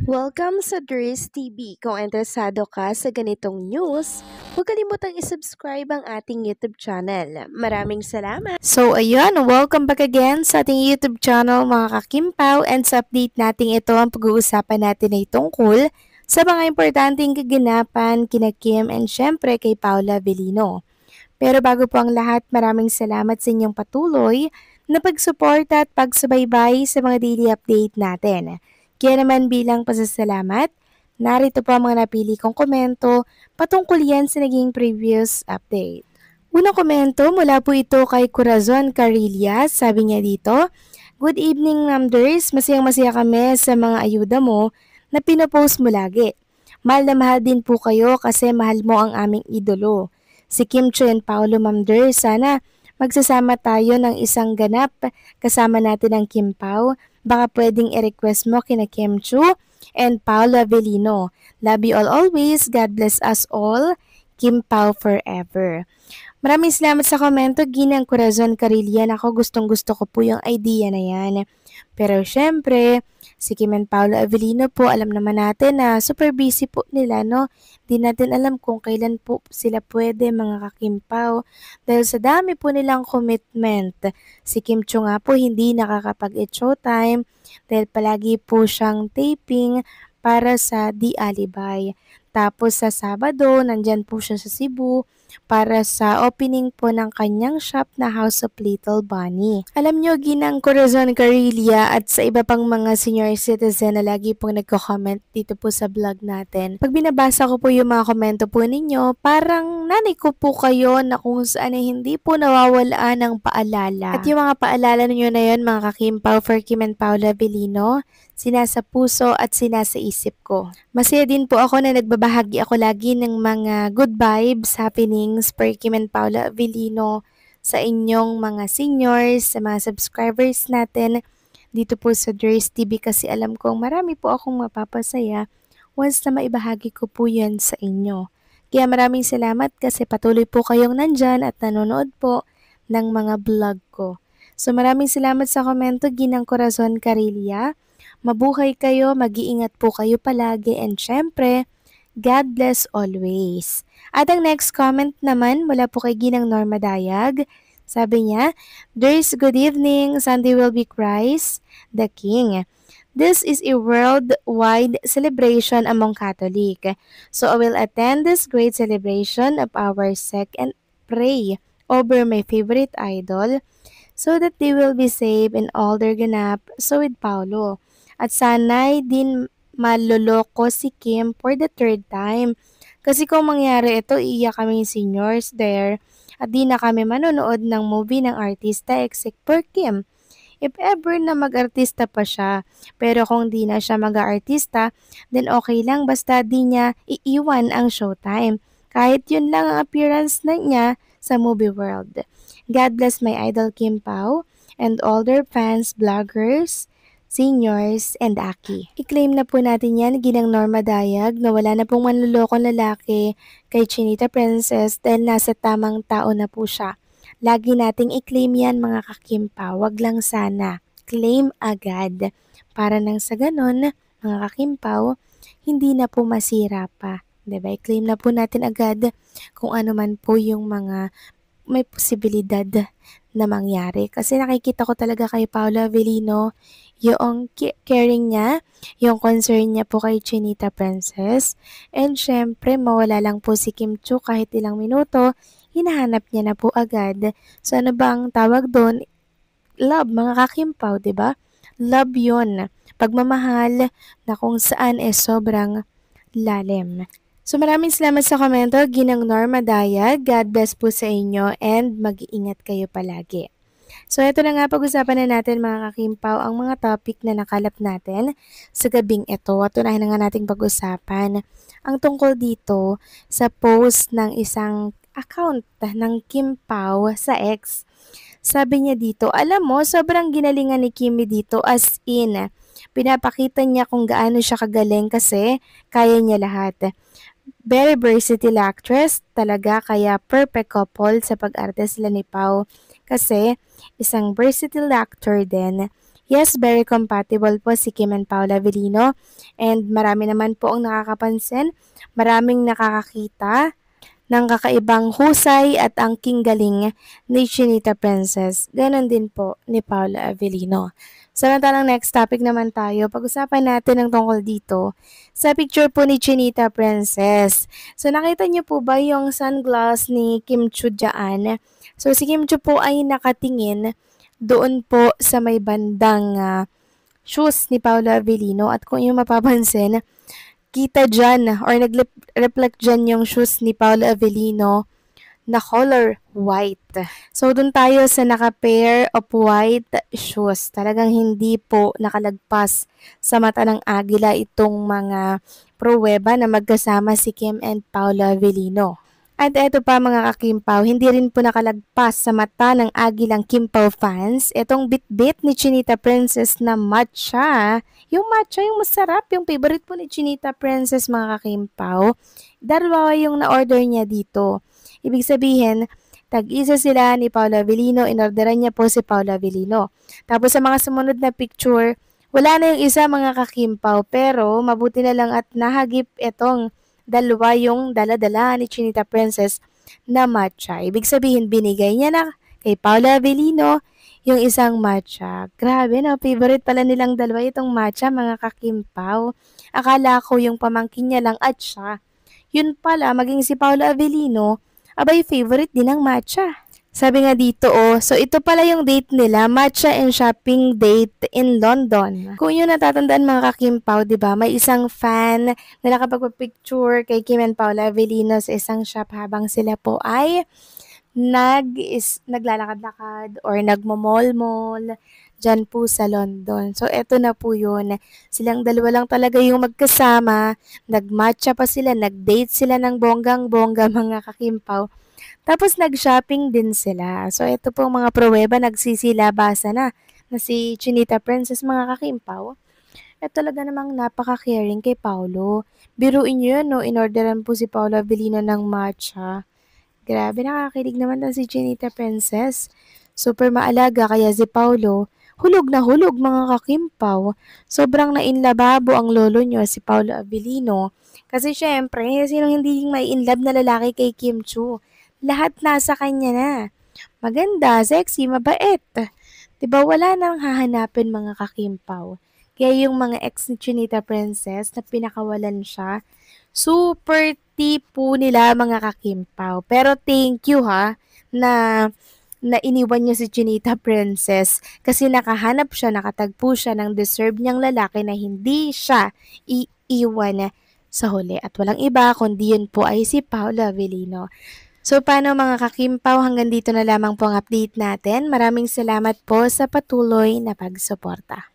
Welcome sa Dries TV. Kung interesado ka sa ganitong news, huwag kalimutang isubscribe ang ating YouTube channel. Maraming salamat! So ayun, welcome back again sa ating YouTube channel mga kakimpaw, and sa update natin ito ang pag-uusapan natin ay tungkol sa mga importanteng kaganapan kina Kim and syempre kay Paula Avellino. Pero bago po ang lahat, maraming salamat sa inyong patuloy na pagsuporta at pagsubaybay sa mga daily update natin. Kaya naman bilang pasasalamat, narito po ang mga napili kong komento patungkol yan sa naging previous update. Unang komento mula po ito kay Corazon Carillas, sabi niya dito, "Good evening Namders, masayang-masaya kami sa mga ayuda mo na pinopost mo lagi. Mahal na mahal din po kayo kasi mahal mo ang aming idolo. Si Kim Chiu and Paolo Mamder, sana magsasama tayo ng isang ganap kasama natin ang Kim Pao. Baka pwedeng i-request mo kina Kim Chiu and Paolo Avellino. Love you all always. God bless us all. Kim Pao forever." Maraming salamat sa komento, Ginang Corazon Carillan. Ako gustong-gusto ko po yung idea na yan. Pero syempre, si Kim and Paolo Avellino po, alam naman natin na super busy po nila, no? Di natin alam kung kailan po sila pwede mga kakimpaw. Dahil sa dami po nilang commitment. Si Kim Chiu nga po hindi nakakapag-showtime dahil palagi po siyang taping para sa The Alibay. Tapos sa Sabado, nandyan po siya sa Cebu para sa opening po ng kanyang shop na House of Little Bunny. Alam nyo, Ginang Corazon Carillia at sa iba pang mga senior citizen na lagi pong nagko-comment dito po sa vlog natin. Pag binabasa ko po yung mga komento po ninyo, parang nanay ko po kayo na kung saan ay hindi po nawawalaan ng paalala. At yung mga paalala ninyo na yun, mga kakimpaw for Kim and Paula Avellino, sinasa puso at sinasa isip ko. Masaya din po ako na nagbabahagi ako lagi ng mga good vibes, happenings per Kim and Paula Avellino sa inyong mga seniors, sa mga subscribers natin dito po sa Dries TV kasi alam kong marami po akong mapapasaya once na maibahagi ko po yan sa inyo. Kaya maraming salamat kasi patuloy po kayong nandyan at nanonood po ng mga vlog ko. So maraming salamat sa komento, Ginang Corazon Carillia. Mabuhay kayo, mag-iingat po kayo palagi, and syempre, God bless always. At ang next comment naman mula po kay Ginang Norma Dayag. Sabi niya, "There's good evening, Sunday will be Christ, the King. This is a worldwide celebration among Catholic. So I will attend this great celebration of our sect and pray over my favorite idol so that they will be saved in all their ganap, so with Paulo. At sana'y din maloloko si Kim for the third time. Kasi kung mangyari ito, iiyak kami seniors there at di na kami manonood ng movie ng artista except for Kim. If ever na mag-artista pa siya, pero kung di na siya mag-artista, then okay lang basta di niya iiwan ang showtime. Kahit yun lang ang appearance na niya sa movie world. God bless my idol Kim Pao and all their fans, vloggers, seniors, and Aki. I-claim na po natin yan, Ginang Norma Dayag, na wala na pong manlulokong lalaki kay Chinita Princess dahil nasa tamang tao na po siya. Lagi nating i-claim yan mga kakimpa, wag lang sana. Claim agad. Para nang sa ganon, mga kakimpaw, hindi na po masira pa. Diba? I-claim na po natin agad kung ano man po yung mga may posibilidad na mangyari. Kasi nakikita ko talaga kay Paula Avellino, yung caring niya, yung concern niya po kay Chinita Princess. And syempre, mawala lang po si Kim Chiu kahit ilang minuto, hinahanap niya na po agad. So ano bang tawag doon? Love, mga kakimpaw, di ba? Love yun. Pagmamahal na kung saan sobrang lalim. So maraming salamat sa komento, Ginang Norma Dayag. God bless po sa inyo and mag-iingat kayo palagi. So ito na nga, pag-usapan na natin mga kakimpaw ang mga topic na nakalap natin sa gabing ito. At unahin na nga nating pag-usapan ang tungkol dito sa post ng isang account ng Kim Pao sa X. Sabi niya dito, alam mo, sobrang ginalingan ni Kimi dito, as in, pinapakita niya kung gaano siya kagaling kasi kaya niya lahat. Very versatile actress talaga, kaya perfect couple sa pag-arte sila ni Pao kasi isang versatile actor din. Yes, very compatible po si Kim and Paula Avellino. And marami naman po ang nakakapansin, maraming nakakakita ng kakaibang husay at angking galing ni Chinita Princess. Ganon din po ni Paula Avellino. Samantalang next topic naman tayo, pag-usapan natin ang tungkol dito sa picture po ni Chinita Princess. So nakita niyo po ba yung sunglass ni Kim Chu dyan? So si Kim Chu po ay nakatingin doon po sa may bandang shoes ni Paula Avellino at kung yung mapapansin, kita dyan or nag-reflect dyan yung shoes ni Paula Avellino na color white. So, dun tayo sa naka-pair of white shoes. Talagang hindi po nakalagpas sa mata ng agila itong mga pruweba na magkasama si Kim and Paula Avellino. At eto pa mga kakimpaw, hindi rin po nakalagpas sa mata ng agilang Kimpaw fans itong bit-bit ni Chinita Princess na matcha. Yung matcha, yung masarap, yung favorite po ni Chinita Princess mga kakimpaw. Dalawa yung na-order niya dito. Ibig sabihin, tag-isa sila ni Paula Avellino, inorderan niya po si Paula Avellino. Tapos sa mga sumunod na picture, wala na yung isa mga kakimpaw, pero mabuti na lang at nahagip itong dalawa yung dala-dala ni Chinita Princess na matcha. Ibig sabihin, binigay niya na kay Paula Avellino yung isang matcha. Grabe no, favorite pala nilang dalawa itong matcha mga kakimpaw. Akala ko yung pamangkin niya lang at siya. Yun pala, maging si Paula Avellino, abay favorite din ng matcha. Sabi nga dito so ito pala yung date nila, matcha and shopping date in London. Kung yun natatandaan mga kakimpaw, di ba? May isang fan na nakapagpapicture kay Kim and Paula Avellino sa isang shop habang sila po ay naglalakad-lakad or nagmamall-mall dyan po sa London. So, eto na po yun. Silang dalawa lang talaga yung magkasama. Nagmatcha pa sila, nag-date sila ng bonggang-bongga mga kakimpaw. Tapos nag-shopping din sila. So ito po mga pruweba, nagsisilabasa na si Chinita Princess mga kakimpaw. At talaga namang napaka-caring kay Paulo. Biruin nyo yun, no? Inorderan po si Paula Avellino ng matcha. Grabe, nakakakilig naman na si Chinita Princess. Super maalaga kaya si Paulo, hulog na hulog mga kakimpaw. Sobrang nainlababo ang lolo nyo, si Paula Avellino. Kasi syempre, sinong hindi mai-inlove na lalaki kay Kim Chu? Lahat nasa kanya na. Maganda, sexy, mabait. Diba wala nang hahanapin mga kakimpaw. Kaya yung mga ex ni Chinita Princess na pinakawalan siya, super tipo nila mga kakimpaw. Pero thank you na iniwan niya si Chinita Princess kasi nakahanap siya, nakatagpo siya ng deserve niyang lalaki na hindi siya iiwan sa huli. At walang iba kundi yun po ay si Paula Avellino. So paano mga kakimpaw, hanggang dito na lamang po ang update natin. Maraming salamat po sa patuloy na pagsuporta.